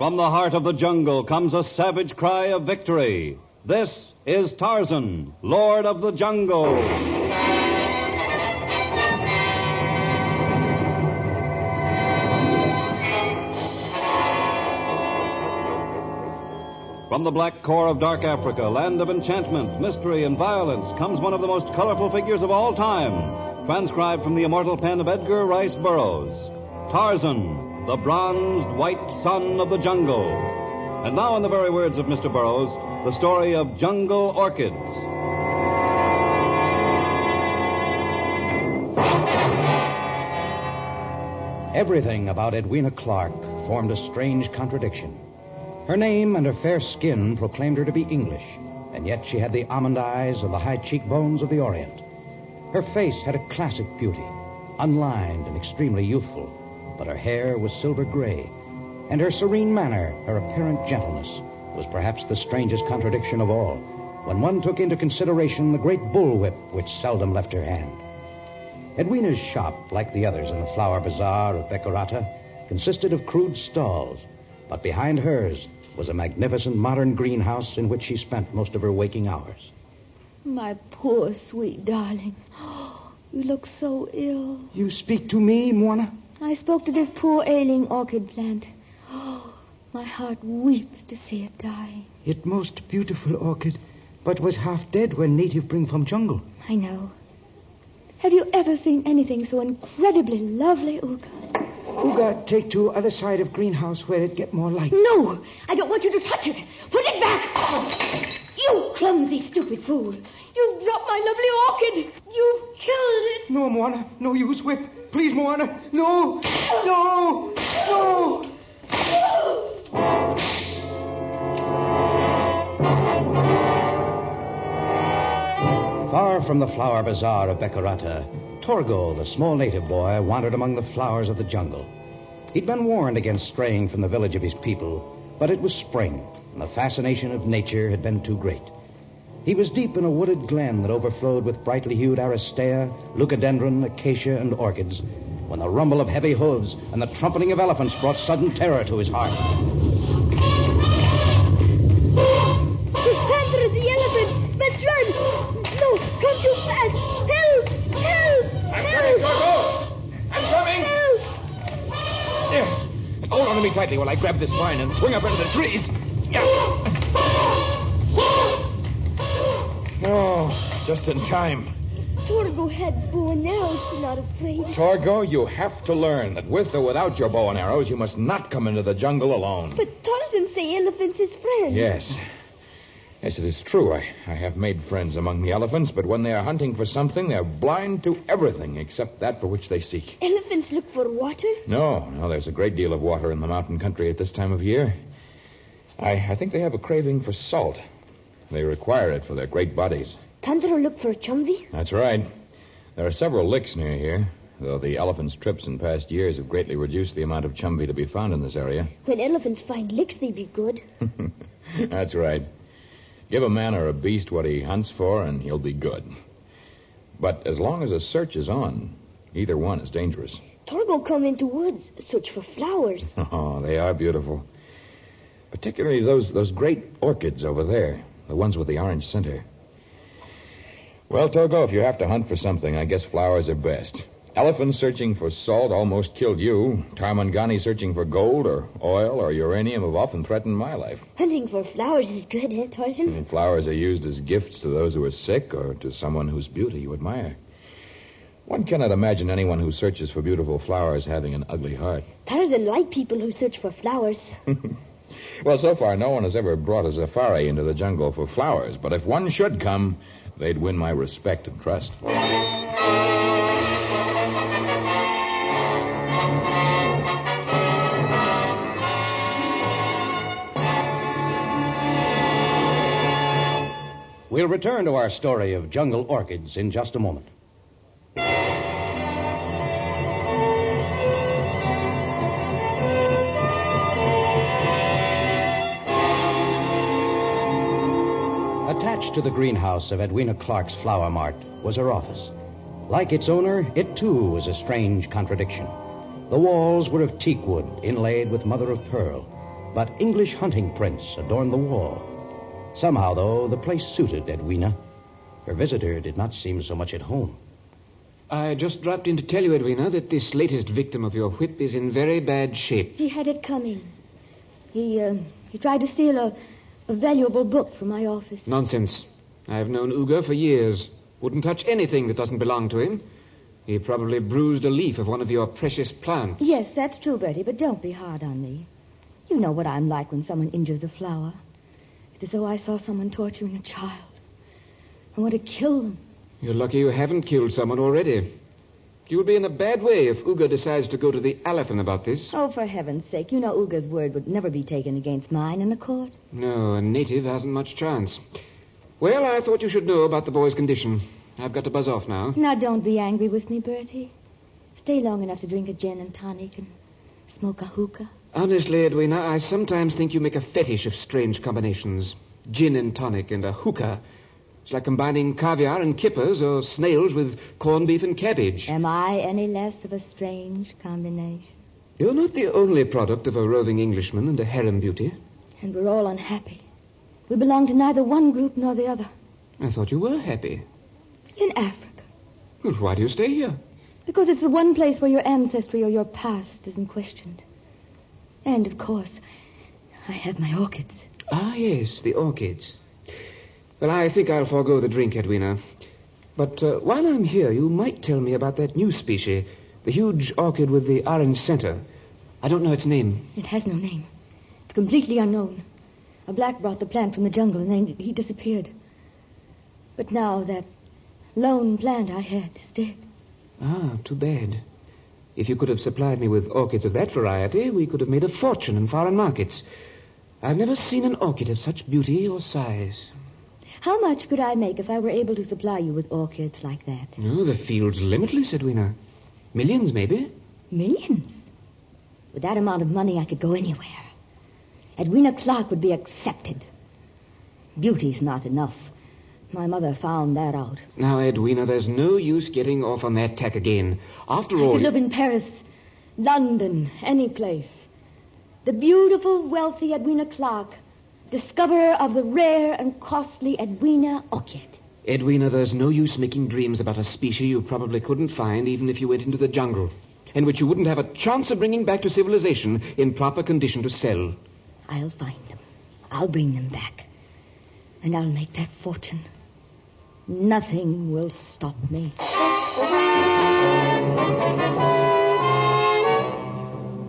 From the heart of the jungle comes a savage cry of victory. This is Tarzan, Lord of the Jungle. From the black core of dark Africa, land of enchantment, mystery, and violence, comes one of the most colorful figures of all time, transcribed from the immortal pen of Edgar Rice Burroughs. Tarzan, the bronzed white son of the jungle. And now, in the very words of Mr. Burroughs, the story of Jungle Orchids. Everything about Edwina Clark formed a strange contradiction. Her name and her fair skin proclaimed her to be English, and yet she had the almond eyes and the high cheekbones of the Orient. Her face had a classic beauty, unlined and extremely youthful, but her hair was silver gray, and her serene manner, her apparent gentleness, was perhaps the strangest contradiction of all, when one took into consideration the great bullwhip which seldom left her hand. Edwina's shop, like the others in the flower bazaar of Bekarata, consisted of crude stalls, but behind hers was a magnificent modern greenhouse in which she spent most of her waking hours. My poor, sweet darling. You look so ill. You speak to me, Moana? I spoke to this poor ailing orchid plant. My heart weeps to see it die. It most beautiful orchid, but was half dead when native bring from jungle. I know. Have you ever seen anything so incredibly lovely, Uga? Uga, take to other side of greenhouse where it get more light. No, I don't want you to touch it. Put it back. You clumsy, stupid fool. You've dropped my lovely orchid. You've killed it. No, Moana. No use whip. Please, Moana. No. No. No. Far from the flower bazaar of Bekarata, Torgo, the small native boy, wandered among the flowers of the jungle. He'd been warned against straying from the village of his people, but it was spring, and the fascination of nature had been too great. He was deep in a wooded glen that overflowed with brightly hued aristea, leucadendron, acacia, and orchids, when the rumble of heavy hooves and the trumpeting of elephants brought sudden terror to his heart. His panther, the elephant, must run. No, come too fast. Help! Help! I'm coming, Torgo! I'm coming! Help! There. Hold on to me tightly while I grab this vine and swing up into the trees. Yeah. Oh, just in time. Torgo had bow and arrows, so not afraid. Torgo, you have to learn that with or without your bow and arrows, you must not come into the jungle alone. But Tarzan say elephants his friends. Yes. Yes, it is true. I have made friends among the elephants, but when they are hunting for something, they're blind to everything except that for which they seek. Elephants look for water? No, there's a great deal of water in the mountain country at this time of year. I think they have a craving for salt. They require it for their great bodies. Tundra look for chumvi? That's right. There are several licks near here, though the elephants' trips in past years have greatly reduced the amount of chumvi to be found in this area. When elephants find licks, they be good. That's right. Give a man or a beast what he hunts for, and he'll be good. But as long as a search is on, either one is dangerous. Torgo come into woods, search for flowers. Oh, they are beautiful. Particularly those great orchids over there, the ones with the orange center. Well, Torgo, if you have to hunt for something, I guess flowers are best. Elephants searching for salt almost killed you. Tarmangani searching for gold or oil or uranium have often threatened my life. Hunting for flowers is good, eh, Tarzan? And flowers are used as gifts to those who are sick or to someone whose beauty you admire. One cannot imagine anyone who searches for beautiful flowers having an ugly heart. Tarzan like people who search for flowers. Well, so far, no one has ever brought a safari into the jungle for flowers, but if one should come, they'd win my respect and trust. We'll return to our story of jungle orchids in just a moment. Attached to the greenhouse of Edwina Clark's flower mart was her office. Like its owner, it too was a strange contradiction. The walls were of teak wood inlaid with mother of pearl. but English hunting prints adorned the wall. Somehow, though, the place suited Edwina. Her visitor did not seem so much at home. I just dropped in to tell you, Edwina, that this latest victim of your whip is in very bad shape. He had it coming. He tried to steal a valuable book from my office. Nonsense. I've known Uga for years. Wouldn't touch anything that doesn't belong to him. He probably bruised a leaf of one of your precious plants. Yes, that's true, Bertie, but don't be hard on me. You know what I'm like when someone injures a flower. It's as though I saw someone torturing a child. I want to kill them. You're lucky you haven't killed someone already. You'll be in a bad way if Uga decides to go to the elephant about this. Oh, for heaven's sake, you know Uga's word would never be taken against mine in a court. No, a native hasn't much chance. Well, I thought you should know about the boy's condition. I've got to buzz off now. Now, don't be angry with me, Bertie. Stay long enough to drink a gin and tonic and smoke a hookah. Honestly, Edwina, I sometimes think you make a fetish of strange combinations. Gin and tonic and a hookah. It's like combining caviar and kippers or snails with corned beef and cabbage. Am I any less of a strange combination? You're not the only product of a roving Englishman and a harem beauty. And we're all unhappy. We belong to neither one group nor the other. I thought you were happy. In Africa. Well, why do you stay here? Because it's the one place where your ancestry or your past isn't questioned. And, of course, I have my orchids. Ah, yes, the orchids. Well, I think I'll forego the drink, Edwina. But while I'm here, you might tell me about that new species, the huge orchid with the orange center. I don't know its name. It has no name. It's completely unknown. A black brought the plant from the jungle, and then he disappeared. But now that lone plant I had is dead. Ah, too bad. If you could have supplied me with orchids of that variety, we could have made a fortune in foreign markets. I've never seen an orchid of such beauty or size. How much could I make if I were able to supply you with orchids like that? Oh, the field's limitless, Edwina. Millions, maybe. Millions? With that amount of money, I could go anywhere. Edwina Clark would be accepted. Beauty's not enough. My mother found that out. Now, Edwina, there's no use getting off on that tack again. After all... I could live in Paris, London, any place. The beautiful, wealthy Edwina Clark, discoverer of the rare and costly Edwina orchid. Edwina, there's no use making dreams about a species you probably couldn't find even if you went into the jungle, and which you wouldn't have a chance of bringing back to civilization in proper condition to sell. I'll find them. I'll bring them back. And I'll make that fortune. Nothing will stop me.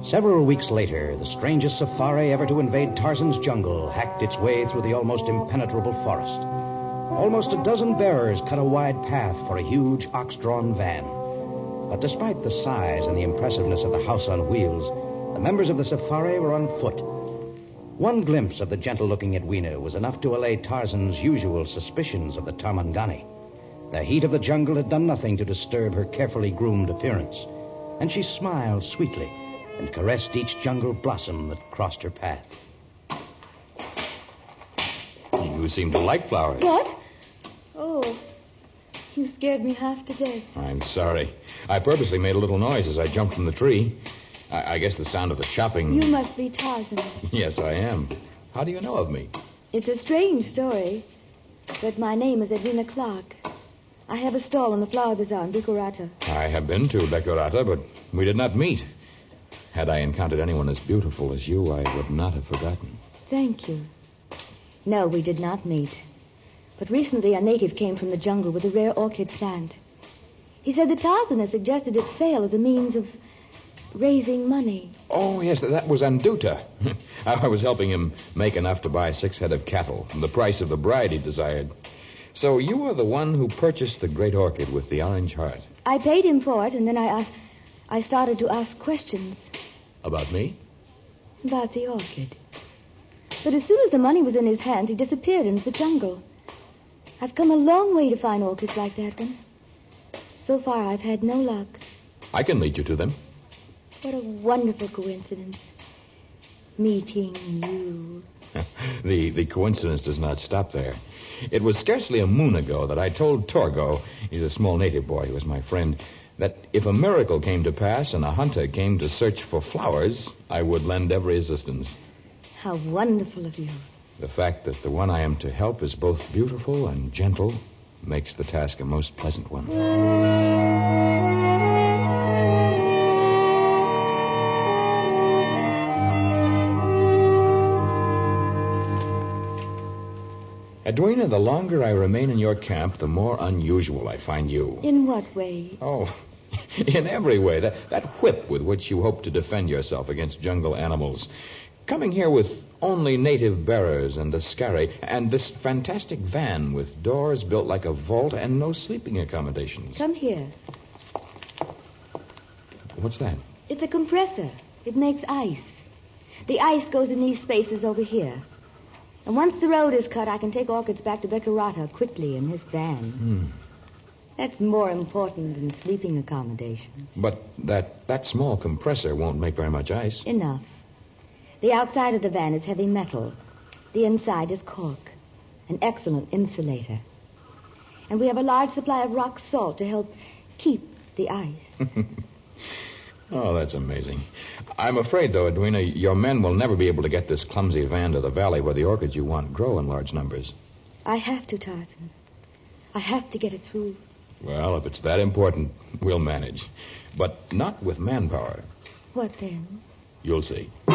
Several weeks later, the strangest safari ever to invade Tarzan's jungle hacked its way through the almost impenetrable forest. Almost a dozen bearers cut a wide path for a huge ox-drawn van. But despite the size and the impressiveness of the house on wheels, the members of the safari were on foot. One glimpse of the gentle-looking Edwina was enough to allay Tarzan's usual suspicions of the Tarmangani. The heat of the jungle had done nothing to disturb her carefully groomed appearance, and she smiled sweetly and caressed each jungle blossom that crossed her path. You seem to like flowers. What? Oh, you scared me half to death. I'm sorry. I purposely made a little noise as I jumped from the tree. I guess the sound of the chopping... You must be Tarzan. Yes, I am. How do you know of me? It's a strange story, but my name is Edwina Clark. I have a stall in the flower bazaar in Bikurata. I have been to Bikurata, but we did not meet. Had I encountered anyone as beautiful as you, I would not have forgotten. Thank you. No, we did not meet. But recently a native came from the jungle with a rare orchid plant. He said that Tarzan had suggested its sale as a means of raising money. Oh, yes, that was Anduta. I was helping him make enough to buy 6 head of cattle and the price of the bride he desired. So you are the one who purchased the great orchid with the orange heart. I paid him for it, and then I started to ask questions. About me? About the orchid. But as soon as the money was in his hands, he disappeared into the jungle. I've come a long way to find orchids like that one. So far, I've had no luck. I can lead you to them. What a wonderful coincidence. Meeting you. The coincidence does not stop there. It was scarcely a moon ago that I told Torgo, he's a small native boy who was my friend, that if a miracle came to pass and a hunter came to search for flowers, I would lend every assistance. How wonderful of you. The fact that the one I am to help is both beautiful and gentle makes the task a most pleasant one. Edwina, the longer I remain in your camp, the more unusual I find you. In what way? Oh, in every way. That whip with which you hope to defend yourself against jungle animals. Coming here with only native bearers and a scarry, and this fantastic van with doors built like a vault and no sleeping accommodations. Come here. What's that? It's a compressor. It makes ice. The ice goes in these spaces over here. And once the road is cut, I can take orchids back to Beccarata quickly in this van. That's more important than sleeping accommodation. But that small compressor won't make very much ice. Enough. The outside of the van is heavy metal. The inside is cork, an excellent insulator. And we have a large supply of rock salt to help keep the ice. Oh, that's amazing. I'm afraid, though, Edwina, your men will never be able to get this clumsy van to the valley where the orchids you want grow in large numbers. I have to, Tarzan. I have to get it through. Well, if it's that important, we'll manage. But not with manpower. What then? You'll see. The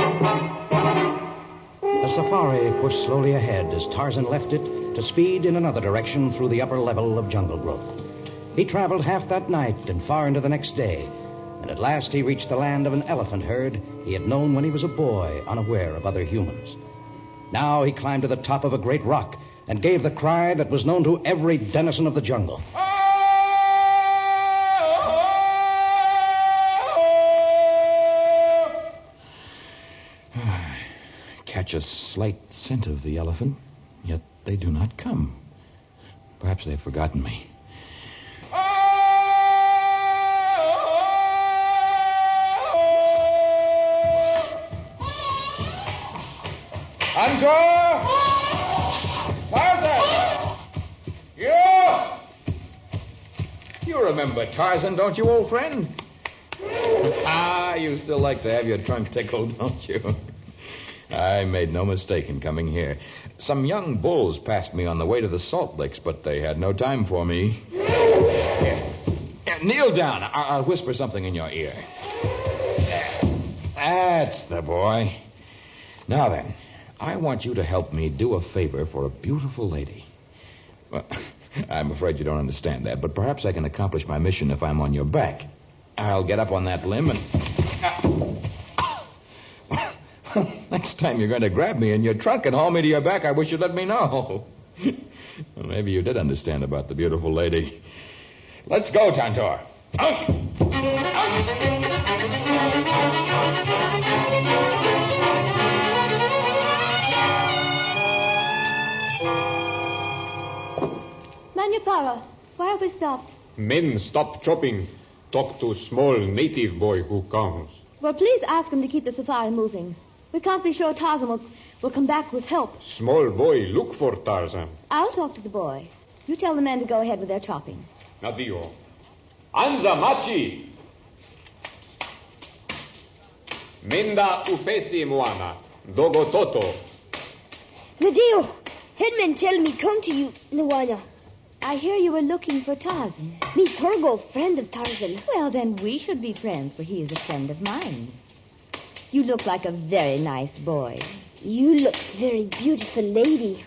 safari pushed slowly ahead as Tarzan left it to speed in another direction through the upper level of jungle growth. He traveled half that night and far into the next day, and at last he reached the land of an elephant herd he had known when he was a boy, unaware of other humans. Now he climbed to the top of a great rock and gave the cry that was known to every denizen of the jungle. Catch a slight scent of the elephant, yet they do not come. Perhaps they've forgotten me. Hunter! Tarzan! You remember Tarzan, don't you, old friend? You still like to have your trunk tickled, don't you? I made no mistake in coming here. Some young bulls passed me on the way to the Salt Licks, but they had no time for me. Here. Kneel down. I'll whisper something in your ear. That's the boy. Now then, I want you to help me do a favor for a beautiful lady. Well, I'm afraid you don't understand that, but perhaps I can accomplish my mission if I'm on your back. I'll get up on that limb and... Next time you're going to grab me in your trunk and haul me to your back, I wish you'd let me know. Well, maybe you did understand about the beautiful lady. Let's go, Tantor. Out! Manupara, why have we stopped? Men stop chopping. Talk to small native boy who comes. Well, please ask him to keep the safari moving. We can't be sure Tarzan will come back with help. Small boy look for Tarzan. I'll talk to the boy. You tell the men to go ahead with their chopping. Nadio. Anza machi. Menda upesi moana. Dogo toto. Nadio, headmen tell me come to you, Nawana. I hear you were looking for Tarzan. Me Torgo, friend of Tarzan. Well, then we should be friends, for he is a friend of mine. You look like a very nice boy. You look very beautiful lady.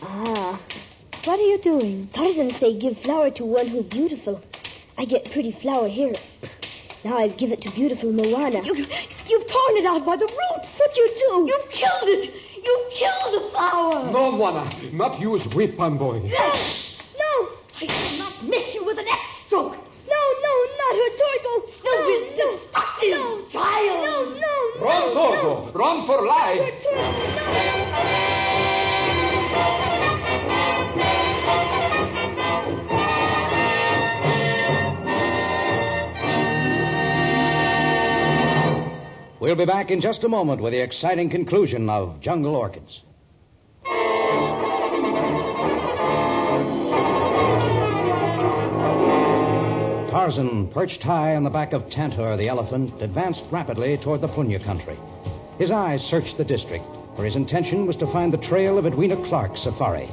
Ah. What are you doing? Tarzan say give flower to one who beautiful. I get pretty flower here. Now I'll give it to beautiful Moana. You've torn it out by the roots. What you do? You've killed it. You've killed the flower. No, Moana. Not use whip on boy. No. I will not miss you with an axe stroke. No, not her, Torgo. Stupid, destructive child. No. Run, Torgo. Run for life. We'll be back in just a moment with the exciting conclusion of Jungle Orchids. Tarzan, perched high on the back of Tantor the elephant, advanced rapidly toward the Punya country. His eyes searched the district, for his intention was to find the trail of Edwina Clark's safari.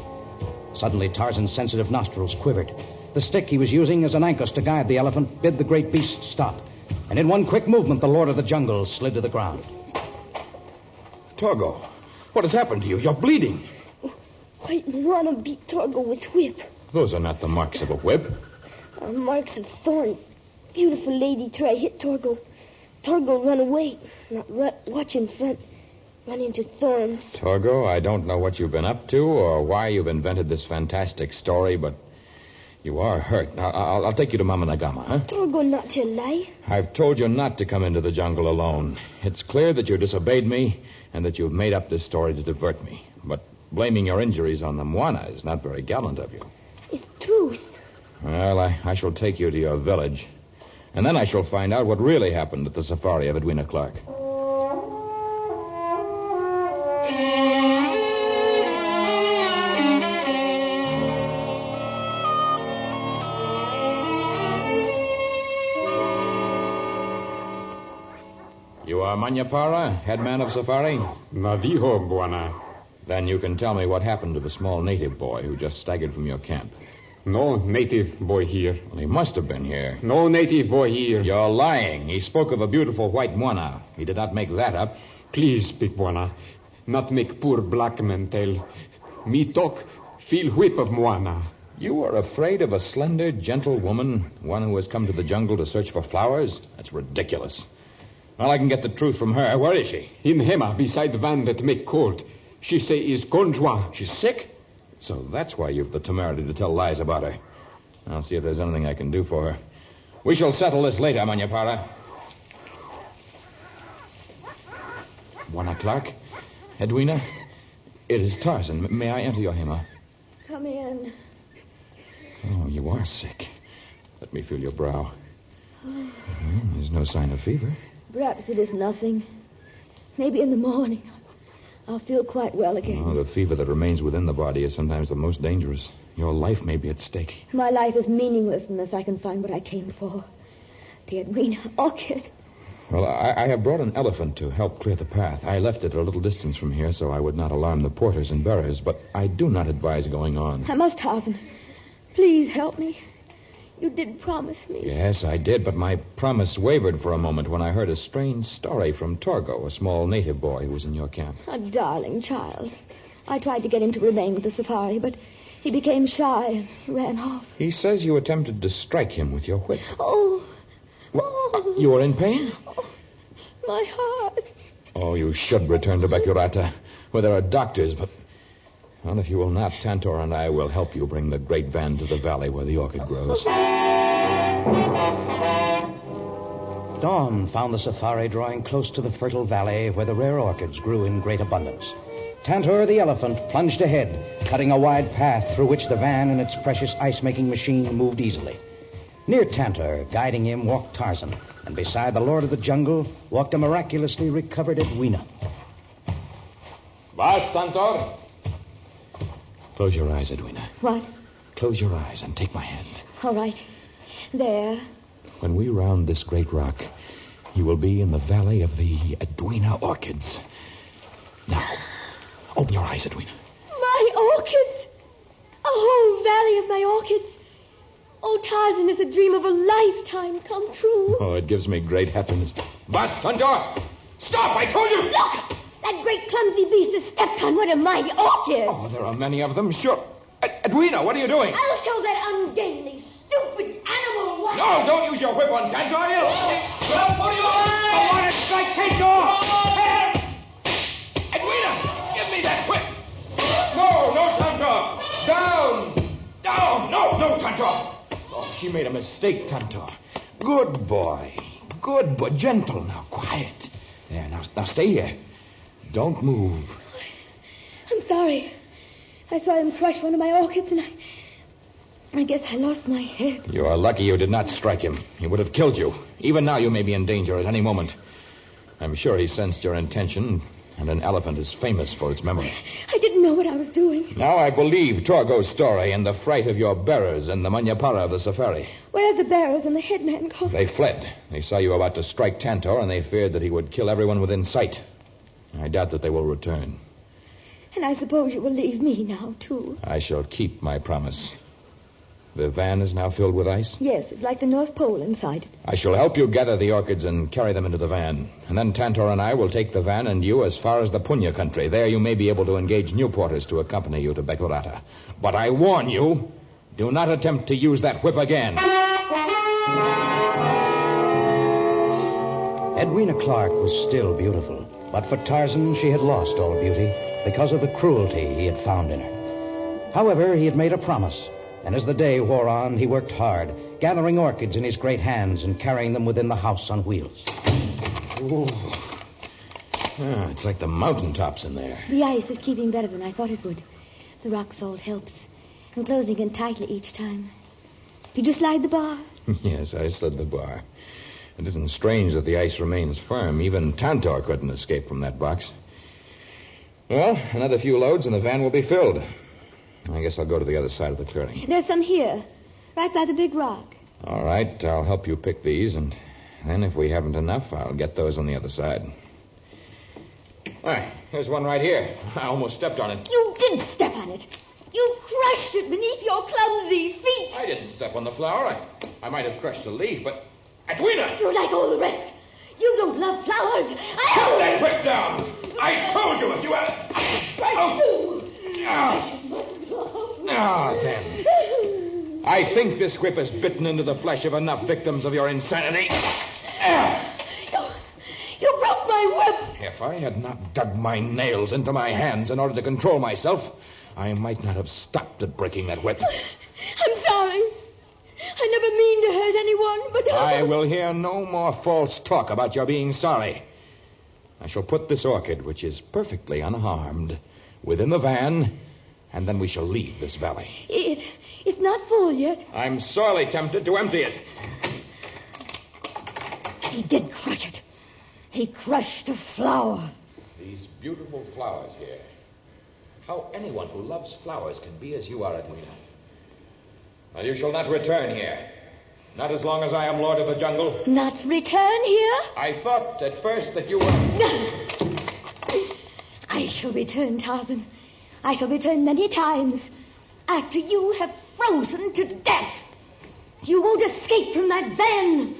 Suddenly, Tarzan's sensitive nostrils quivered. The stick he was using as an ankus to guide the elephant bid the great beast stop. And in one quick movement, the Lord of the Jungle slid to the ground. Torgo, what has happened to you? You're bleeding. White Moana beat Torgo with whip. Those are not the marks of a whip. Marks of thorns. Beautiful lady try hit Torgo. Torgo run away. Not watch in front. Run into thorns. Torgo, I don't know what you've been up to or why you've invented this fantastic story, but you are hurt. I'll take you to Mama Nagama, huh? Torgo not tell lie. I've told you not to come into the jungle alone. It's clear that you disobeyed me and that you've made up this story to divert me. But blaming your injuries on the Moana is not very gallant of you. It's truth. Well, I shall take you to your village. And then I shall find out what really happened at the safari of Edwina Clark. You are Manyapara, headman of safari? Nadiho, Buana. Then you can tell me what happened to the small native boy who just staggered from your camp. No native boy here. Well, he must have been here. No native boy here. You're lying. He spoke of a beautiful white Moana. He did not make that up. Please speak, Buana. Not make poor black man tell. Me talk, feel whip of Moana. You are afraid of a slender, gentle woman, one who has come to the jungle to search for flowers? That's ridiculous. Well, I can get the truth from her. Where is she? In Hema, beside the van that make cold. She say is Konjwa. She's sick? So that's why you've the temerity to tell lies about her. I'll see if there's anything I can do for her. We shall settle this later, Manyapara. Moana Clark? Edwina? It is Tarzan. May I enter your Hema? Come in. Oh, you are sick. Let me feel your brow. There's no sign of fever. Perhaps it is nothing. Maybe in the morning I'll feel quite well again. Oh, the fever that remains within the body is sometimes the most dangerous. Your life may be at stake. My life is meaningless unless I can find what I came for. The Edwina orchid. Well, I have brought an elephant to help clear the path. I left it at a little distance from here so I would not alarm the porters and bearers, but I do not advise going on. I must, Tarzan. Please help me. You did promise me. Yes, I did, but my promise wavered for a moment when I heard a strange story from Torgo, a small native boy who was in your camp. A darling child. I tried to get him to remain with the safari, but he became shy and ran off. He says you attempted to strike him with your whip. Oh. You were in pain? Oh, my heart. Oh, you should return to Bekurata, where there are doctors, but... Well, if you will not, Tantor and I will help you bring the great van to the valley where the orchid grows. Dawn found the safari drawing close to the fertile valley where the rare orchids grew in great abundance. Tantor, the elephant, plunged ahead, cutting a wide path through which the van and its precious ice-making machine moved easily. Near Tantor, guiding him, walked Tarzan, and beside the Lord of the Jungle walked a miraculously recovered Edwina. Bash, Tantor! Close your eyes, Edwina. What? Close your eyes and take my hand. All right. There. When we round this great rock, you will be in the valley of the Edwina orchids. Now, open your eyes, Edwina. My orchids! A whole valley of my orchids. Oh, Tarzan, it's a dream of a lifetime come true. Oh, it gives me great happiness. Bas, Tantor! Stop, I told you! Look! That great clumsy beast has stepped on one of my orchids. Oh, there are many of them, sure. Edwina, what are you doing? I'll show that ungainly, stupid animal what... No, don't use your whip on Tantor. Well, what are you... I want to strike Tantor! Edwina, give me that whip. No, Tantor. Down. No, Tantor. Oh, she made a mistake, Tantor. Good boy. Gentle. Now, quiet. There, now stay here. Don't move. I'm sorry. I saw him crush one of my orchids, and I guess I lost my head. You are lucky you did not strike him. He would have killed you. Even now you may be in danger at any moment. I'm sure he sensed your intention, and an elephant is famous for its memory. I didn't know what I was doing. Now I believe Torgo's story and the fright of your bearers and the Manyapara of the safari. Where are the bearers and the headman gone? They fled. They saw you about to strike Tantor, and they feared that he would kill everyone within sight. I doubt that they will return. And I suppose you will leave me now, too. I shall keep my promise. The van is now filled with ice? Yes, it's like the North Pole inside it. I shall help you gather the orchids and carry them into the van. And then Tantor and I will take the van and you as far as the Punya country. There you may be able to engage new porters to accompany you to Bekurata. But I warn you, do not attempt to use that whip again. Edwina Clark was still beautiful, but for Tarzan she had lost all beauty because of the cruelty he had found in her. However, he had made a promise, and as the day wore on, he worked hard, gathering orchids in his great hands and carrying them within the house on wheels. Oh, it's like the mountaintops in there. The ice is keeping better than I thought it would. The rock salt helps, and closing in tightly each time. Did you slide the bar? Yes, I slid the bar. It isn't strange that the ice remains firm. Even Tantor couldn't escape from that box. Well, another few loads and the van will be filled. I guess I'll go to the other side of the clearing. There's some here, right by the big rock. All right, I'll help you pick these, and then if we haven't enough, I'll get those on the other side. All right, here's one right here. I almost stepped on it. You did step on it. You crushed it beneath your clumsy feet. I didn't step on the flower. I might have crushed a leaf, but... Edwina! You're like all the rest. You don't love flowers. Put that whip down! I told you if you had... Then. I think this whip has bitten into the flesh of enough victims of your insanity. You broke my whip. If I had not dug my nails into my hands in order to control myself, I might not have stopped at breaking that whip. I'm sorry. I never mean to hurt anyone, but... I will hear no more false talk about your being sorry. I shall put this orchid, which is perfectly unharmed, within the van, and then we shall leave this valley. It's not full yet. I'm sorely tempted to empty it. He did crush it. He crushed a flower. These beautiful flowers here. How anyone who loves flowers can be as you are, Edwina. Well, you shall not return here. Not as long as I am Lord of the Jungle. Not return here? I thought at first that you were... I shall return, Tarzan. I shall return many times. After you have frozen to death. You won't escape from that van.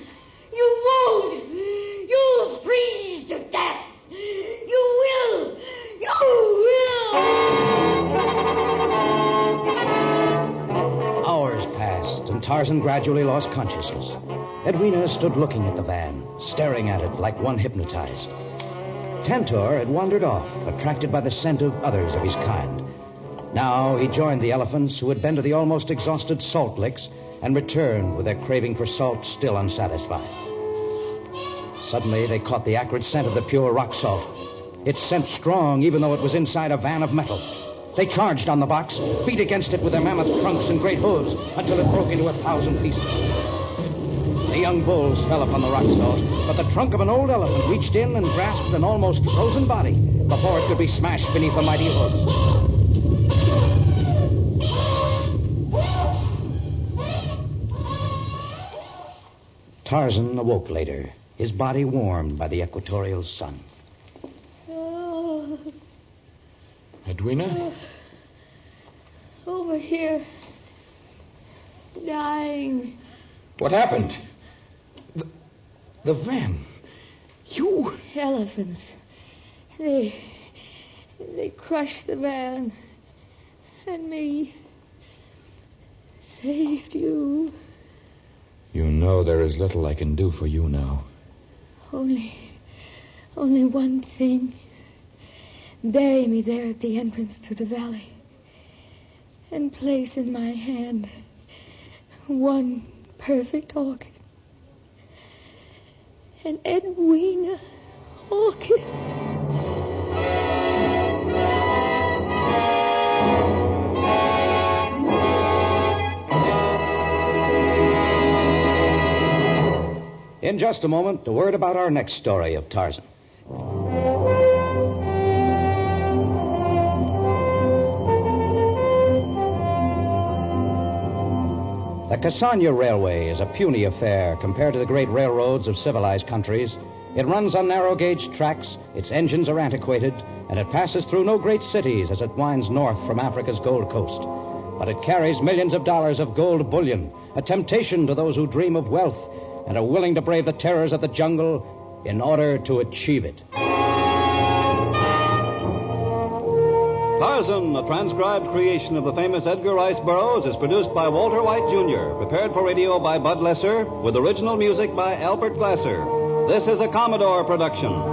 You won't. You'll freeze to death. You will. You will. Hours passed, and Tarzan gradually lost consciousness. Edwina stood looking at the van, staring at it like one hypnotized. Tantor had wandered off, attracted by the scent of others of his kind. Now he joined the elephants who had been to the almost exhausted salt licks and returned with their craving for salt still unsatisfied. Suddenly they caught the acrid scent of the pure rock salt. Its scent strong even though it was inside a van of metal. They charged on the box, beat against it with their mammoth trunks and great hooves until it broke into 1,000 pieces. The young bulls fell upon the rock salt, but the trunk of an old elephant reached in and grasped an almost frozen body before it could be smashed beneath the mighty hooves. Tarzan awoke later, his body warmed by the equatorial sun. Edwina? Over here. Dying. What happened? The van. You... Elephants. They crushed the van. And me. Saved you. You know there is little I can do for you now. Only one thing. Bury me there at the entrance to the valley. And place in my hand one perfect orchid. An Edwina orchid. In just a moment, a word about our next story of Tarzan. The Cassania Railway is a puny affair compared to the great railroads of civilized countries. It runs on narrow-gauge tracks, its engines are antiquated, and it passes through no great cities as it winds north from Africa's Gold Coast. But it carries millions of dollars of gold bullion, a temptation to those who dream of wealth and are willing to brave the terrors of the jungle in order to achieve it. Tarzan, a transcribed creation of the famous Edgar Rice Burroughs, is produced by Walter White, Jr., prepared for radio by Bud Lesser, with original music by Albert Glasser. This is a Commodore production.